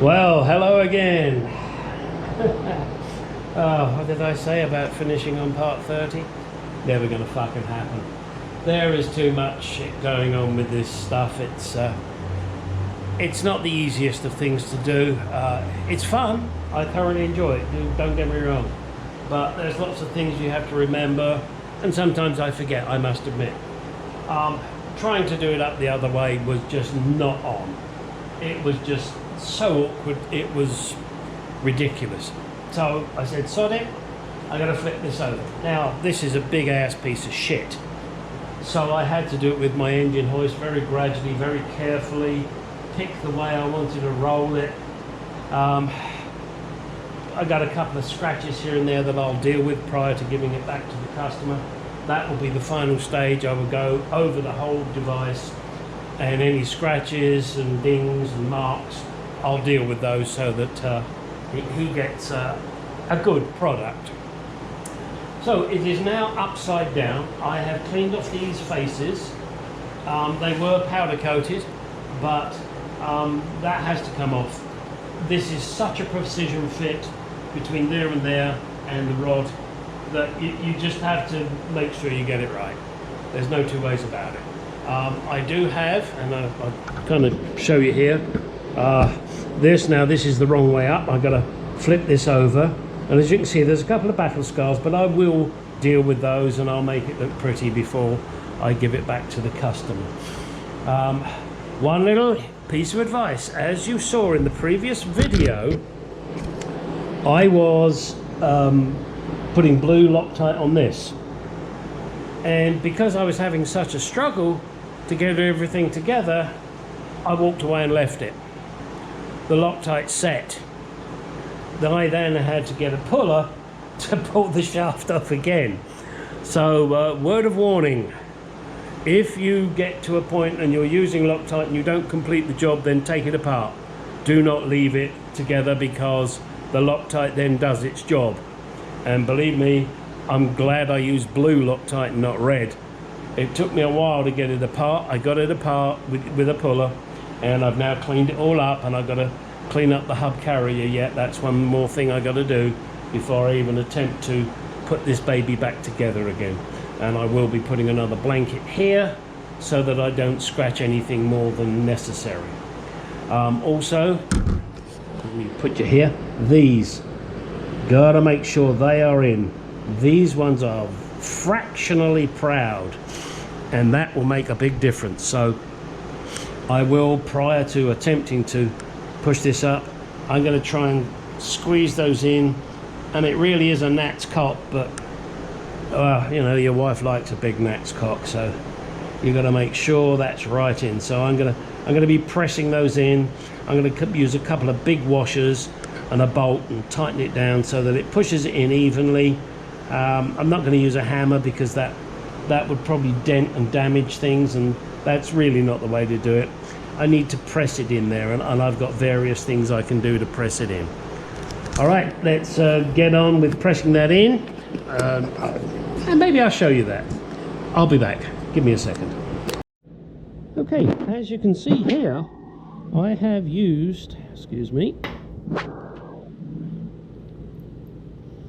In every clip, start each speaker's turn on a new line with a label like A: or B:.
A: Well, hello again. Oh, what did I say about finishing on part 30? Never gonna fucking happen. There is too much shit going on with this stuff. It's not the easiest of things to do. It's fun. I thoroughly enjoy it. Don't get me wrong. But there's lots of things you have to remember, and sometimes I forget, I must admit. Trying to do it up the other way was just not on. It was just so awkward, it was ridiculous. So I said, sod it, I gotta flip this over. Now, this is a big ass piece of shit. So I had to do it with my engine hoist very gradually, very carefully, pick the way I wanted to roll it. I got a couple of scratches here and there that I'll deal with prior to giving it back to the customer. That will be the final stage. I will go over the whole device, and any scratches and dings and marks, I'll deal with those so that he gets a good product. So it is now upside down. I have cleaned off these faces. They were powder coated, but that has to come off. This is such a precision fit between there and the rod that you just have to make sure you get it right. There's no two ways about it. I do have, and I'll kind of show you here, this is the wrong way up. I've got to flip this over, and as you can see there's a couple of battle scars, but I will deal with those and I'll make it look pretty before I give it back to the customer. One little piece of advice: as you saw in the previous video, I was putting blue Loctite on this, and because I was having such a struggle to get everything together, I walked away and left it. The Loctite set. I then had to get a puller to pull the shaft off again. So word of warning, if you get to a point and you're using Loctite and you don't complete the job, then take it apart. Do not leave it together, because the Loctite then does its job. And believe me, I'm glad I used blue Loctite and not red. It took me a while to get it apart. I got it apart with a puller, and I've now cleaned it all up, and I've got to clean up the hub carrier yet. That's one more thing I got to do before I even attempt to put this baby back together again. And I will be putting another blanket here so that I don't scratch anything more than necessary. Also, let me put you here, these, gotta make sure they are in. These ones are fractionally proud, and that will make a big difference. So I will, prior to attempting to push this up, I'm going to try and squeeze those in. And it really is a gnat's cock, but you know, your wife likes a big gnat's cock, so you've got to make sure that's right in. So I'm going to be pressing those in. I'm going to use a couple of big washers and a bolt and tighten it down so that it pushes it in evenly. I'm not going to use a hammer, because that would probably dent and damage things, and that's really not the way to do it. I need to press it in there, and I've got various things I can do to press it in. All right, let's get on with pressing that in, and maybe I'll show you that. I'll be back. Give me a second. Okay, as you can see here, I have used, excuse me,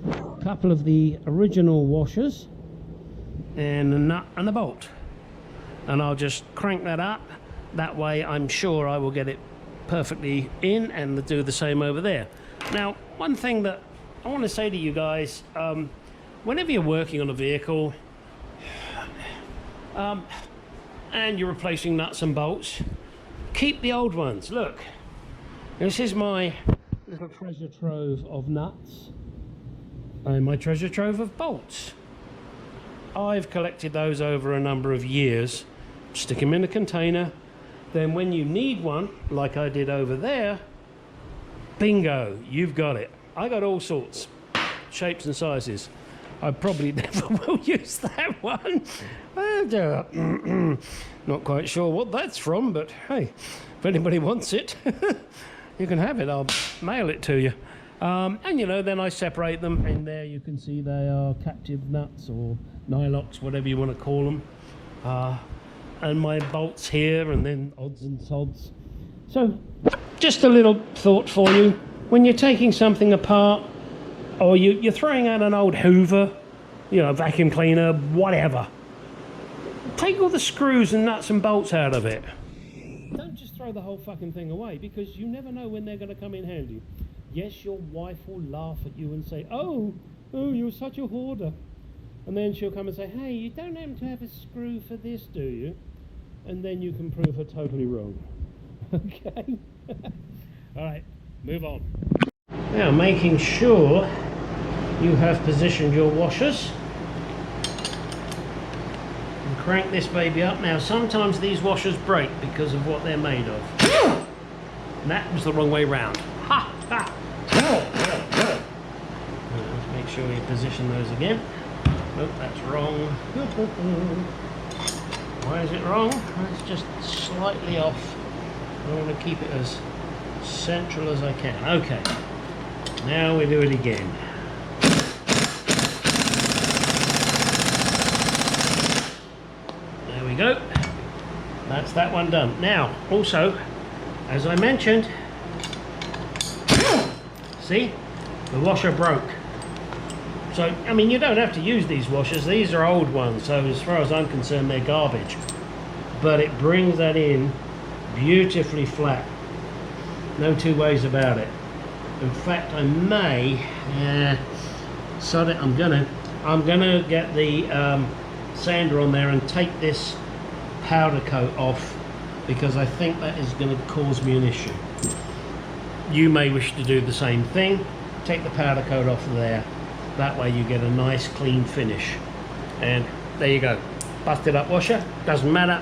A: a couple of the original washers and a nut and a bolt, and I'll just crank that up. That way I'm sure I will get it perfectly in, and do the same over there. Now, one thing that I want to say to you guys, whenever you're working on a vehicle and you're replacing nuts and bolts, keep the old ones. Look, this is my little treasure trove of nuts and my treasure trove of bolts. I've collected those over a number of years. Stick them in a container. Then when you need one, like I did over there, bingo, you've got it. I got all sorts, shapes and sizes. I probably never will use that one. Not quite sure what that's from, but hey, if anybody wants it, you can have it. I'll mail it to you. And you know, then I separate them, and there you can see they are captive nuts or nylox, whatever you want to call them. And my bolts here, and then odds and sods. So just a little thought for you. When you're taking something apart, or you're throwing out an old Hoover, you know, vacuum cleaner, whatever, take all the screws and nuts and bolts out of it. Don't just throw the whole fucking thing away, because you never know when they're going to come in handy. Yes, your wife will laugh at you and say, oh, you're such a hoarder. And then she'll come and say, hey, you don't happen to have a screw for this, do you? And then you can prove her totally wrong. Okay? Alright, move on. Now, making sure you have positioned your washers. And crank this baby up. Now, sometimes these washers break because of what they're made of. And that was the wrong way round. Ha! Ha! Let's make sure you position those again. Nope, that's wrong. Why is it wrong? It's just slightly off. I want to keep it as central as I can. Okay, now we do it again. There we go. That's that one done. Now, also, as I mentioned, see, the washer broke. So, I mean, you don't have to use these washers. These are old ones, so as far as I'm concerned, they're garbage. But it brings that in beautifully flat. No two ways about it. In fact, I may sod it. I'm gonna get the sander on there and take this powder coat off, because I think that is going to cause me an issue. You may wish to do the same thing. Take the powder coat off of there. That way you get a nice clean finish. And there you go. Busted up washer. Doesn't matter.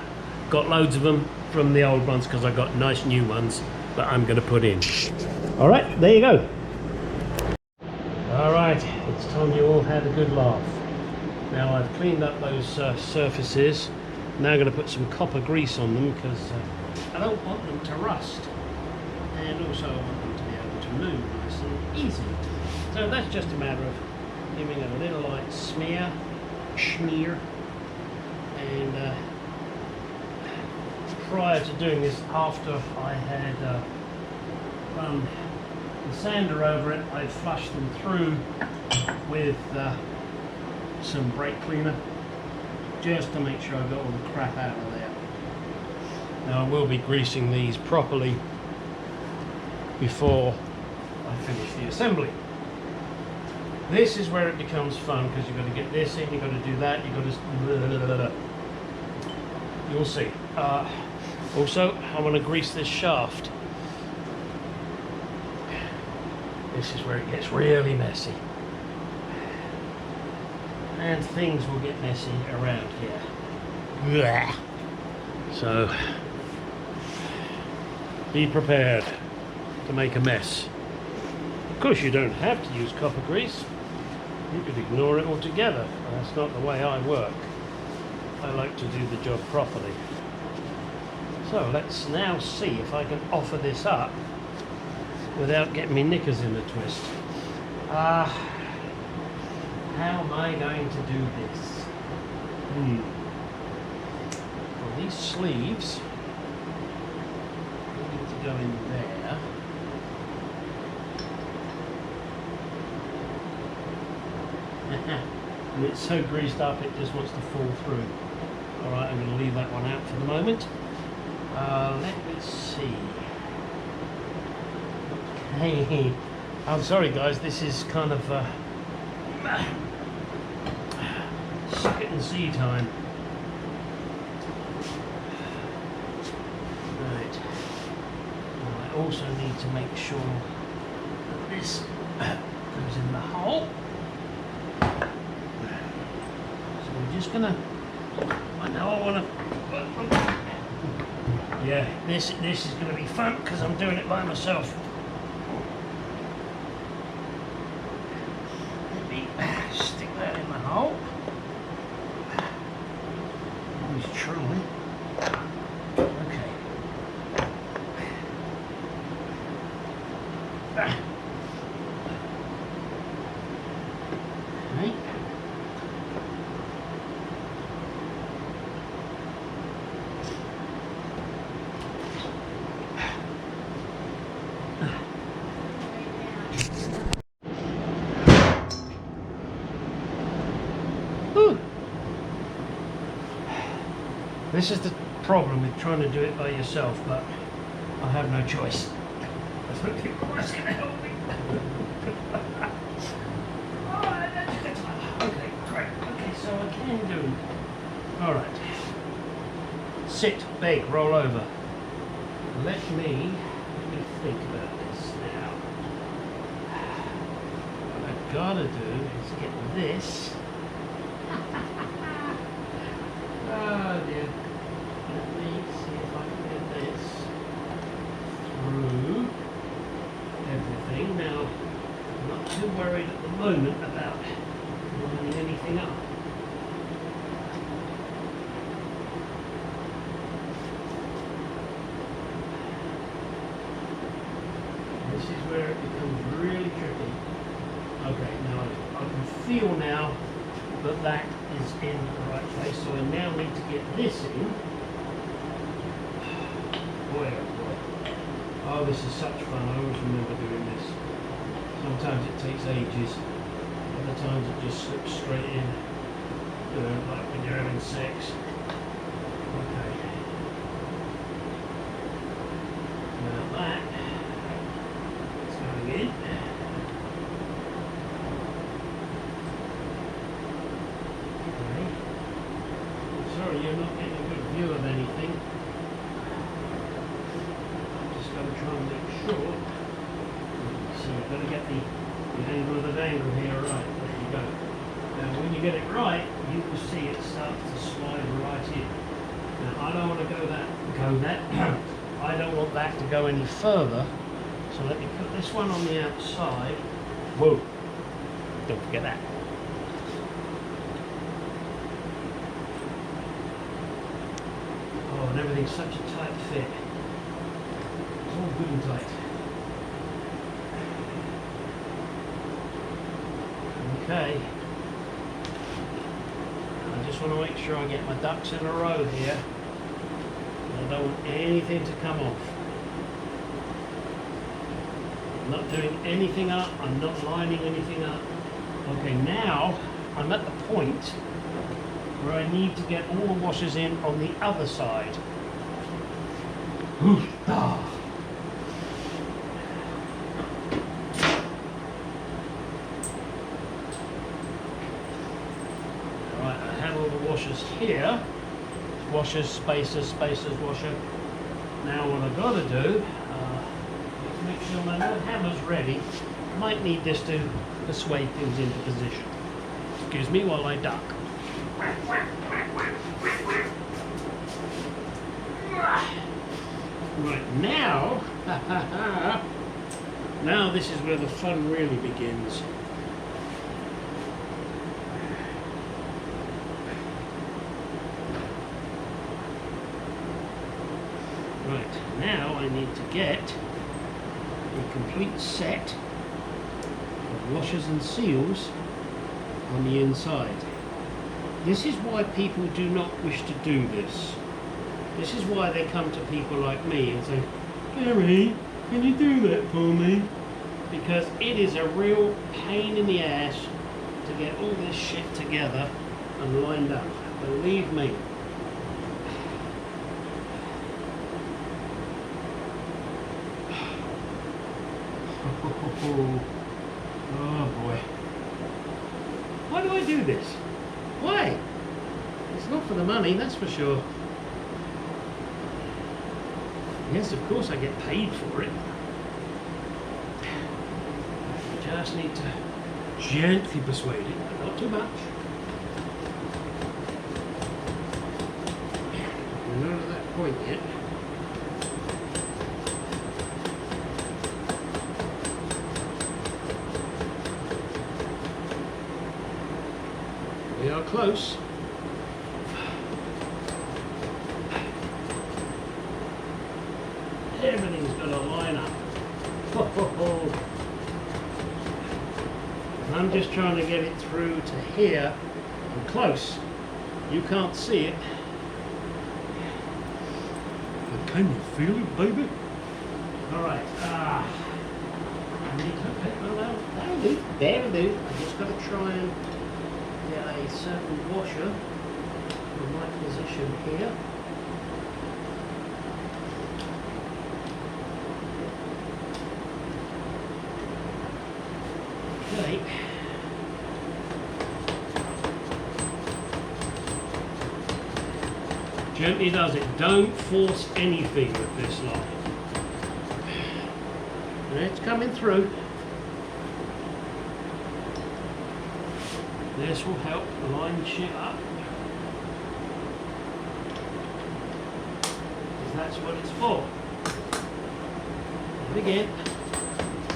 A: Got loads of them from the old ones because I got nice new ones that I'm going to put in. Alright, there you go. Alright, it's time you all had a good laugh. Now I've cleaned up those surfaces. Now I'm going to put some copper grease on them because I don't want them to rust. And also I want them to be able to move nice and easy. So that's just a matter of giving it a little light schmear, and prior to doing this, after I had run the sander over it, I flushed them through with some brake cleaner, just to make sure I got all the crap out of there. Now I will be greasing these properly before I finish the assembly. This is where it becomes fun, because you've got to get this in, you've got to do that, you've got to... You'll see. Also, I want to grease this shaft. This is where it gets really messy. And things will get messy around here. So, be prepared to make a mess. Of course, you don't have to use copper grease. You could ignore it altogether. That's not the way I work. I like to do the job properly. So let's now see if I can offer this up without getting me knickers in a twist. How am I going to do this? Well, these sleeves need to go in there. And it's so greased up it just wants to fall through. Alright, I'm going to leave that one out for the moment. Let me see. Okay. I'm sorry guys, this is kind of suck it and see time. Right. I also need to make sure that this goes in the hole. So we're just gonna, I know I wanna, yeah, this is gonna be fun because I'm doing it by myself. Let me stick that in the hole. Always truly. Okay. Okay. This is the problem with trying to do it by yourself, but I have no choice. I don't think that's going to help me. Okay, great. Okay, so I can do. All right. Sit, beg, roll over. Let me think about this now. What I've got to do is get this. Oh dear. Let me see if I can get this through everything. Now, I'm not too worried at the moment about lining anything up. This is where it becomes really tricky. Okay, now I can feel now that that is in the right place, so I now need to get this in. Boy, oh boy. Oh, this is such fun. I always remember doing this. Sometimes it takes ages, other times it just slips straight in. You know, like when you're having sex. Okay. Now that is going in. Sorry, you're not getting a good view of anything. I'm just going to try and make sure. So you've got to get the angle of the dangle here right. There you go. Now when you get it right, you will see it starts to slide right in. Now I don't want to go that. I don't want that to go any further. So let me put this one on the outside. Whoa! Don't forget that. And everything's such a tight fit. It's all good and tight. Okay. I just want to make sure I get my ducks in a row here. I don't want anything to come off. I'm not doing anything up. I'm not lining anything up. Okay, now I'm at the point where I need to get all the washers in on the other side. Alright, I have all the washers here. Washers, spacers, washer. Now what I've got to do is make sure my little hammer's ready. Might need this to persuade things into position. Excuse me while I duck. Right, now, now this is where the fun really begins. Right, now I need to get a complete set of washers and seals on the inside. This is why people do not wish to do this. This is why they come to people like me and say, Gary, can you do that for me? Because it is a real pain in the ass to get all this shit together and lined up. Believe me. Oh boy. Why do I do this? Why? It's not for the money, that's for sure. Yes, of course I get paid for it. You just need to gently persuade it, but not too much. We're not at that point yet. We are close. Everything's got to line up. I'm just trying to get it through to here. I'm close. You can't see it. But can you feel it, baby? Alright. I need to pick that out. That'll do. That'll do. I just got to try and get a certain washer in the right position here. Okay. Gently does it. Don't force anything with this lot. And it's coming through. This will help line shit up. Because that's what it's for. And again,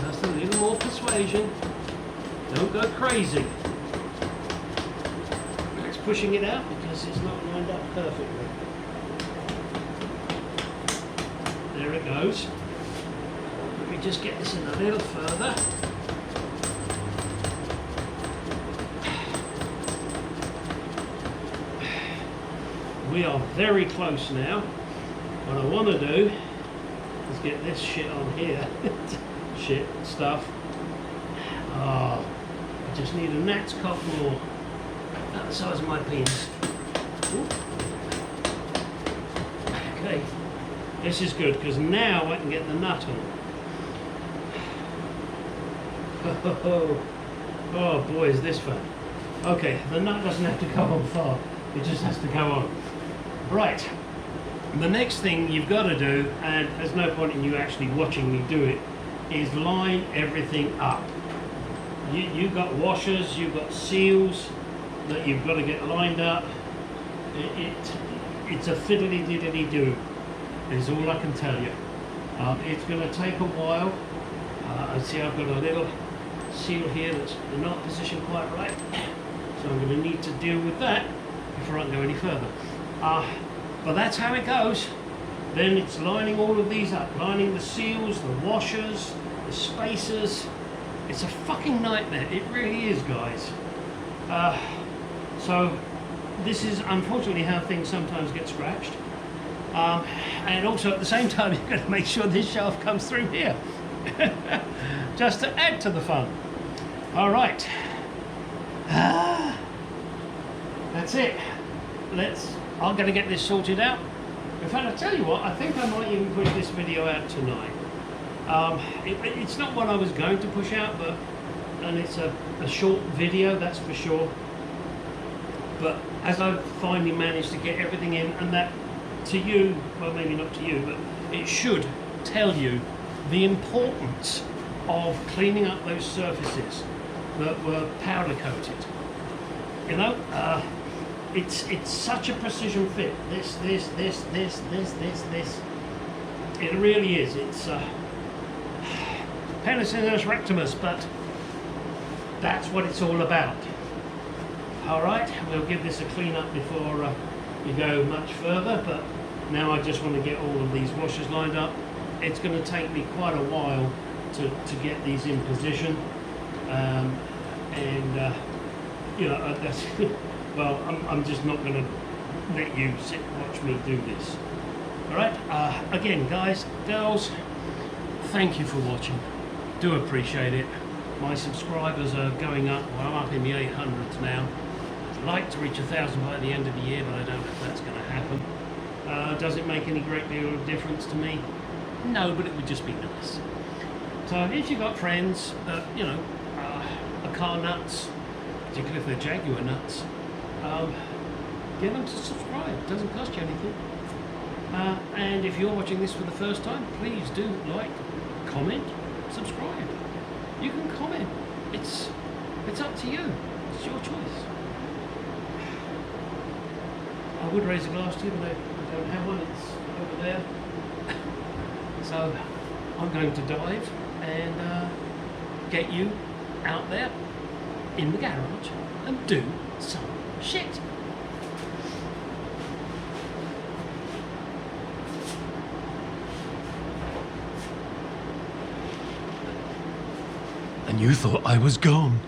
A: just a little more persuasion. Don't go crazy. It's pushing it out because it's not lined up perfectly. There it goes. Let me just get this in a little further. We are very close now. What I want to do is get this shit on here. Shit stuff. Oh, I just need a gnat's cock more. About the size of my penis. Ooh. Okay, this is good because now I can get the nut on. Oh boy, is this fun. Okay, the nut doesn't have to go on far. It just has to go on. Right, the next thing you've got to do, and there's no point in you actually watching me do it, is line everything up. You've got washers, you've got seals that you've got to get lined up. It's a fiddly-diddly-do, is all I can tell you. It's going to take a while. I see I've got a little seal here that's not positioned quite right, so I'm going to need to deal with that before I can go any further. But that's how it goes. Then it's lining all of these up, lining the seals, the washers, the spacers. It's a fucking nightmare. It really is, guys. So this is unfortunately how things sometimes get scratched. And also at the same time, you've got to make sure this shaft comes through here, just to add to the fun. All right. That's it. I'm going to get this sorted out. In fact, I tell you what, I think I might even push this video out tonight. It's not what I was going to push out, and it's a short video, that's for sure. But as I've finally managed to get everything in, and that to you, well maybe not to you, but it should tell you the importance of cleaning up those surfaces that were powder coated. You know, it's such a precision fit. This. It really is. It's penicillinus rectimus, but that's what it's all about. All right, we'll give this a clean up before you go much further. But now I just want to get all of these washers lined up. It's going to take me quite a while to get these in position, you know, that's well, I'm just not going to let you sit and watch me do this. All right. Again, guys, girls, thank you for watching. Do appreciate it. My subscribers are going up. Well, I'm up in the 800s now. I'd like to reach 1,000 by the end of the year, but I don't know if that's going to happen. Does it make any great deal of difference to me? No, but it would just be nice. So if you've got friends that, you know, are car nuts, particularly if they're Jaguar nuts, get them to subscribe. It doesn't cost you anything. And if you're watching this for the first time, please do like, comment, subscribe. You can comment. It's up to you. It's your choice. I would raise a glass to you, but I don't have one. It's over there. So I'm going to dive and get you out there in the garage and do some shit. And you thought I was gone.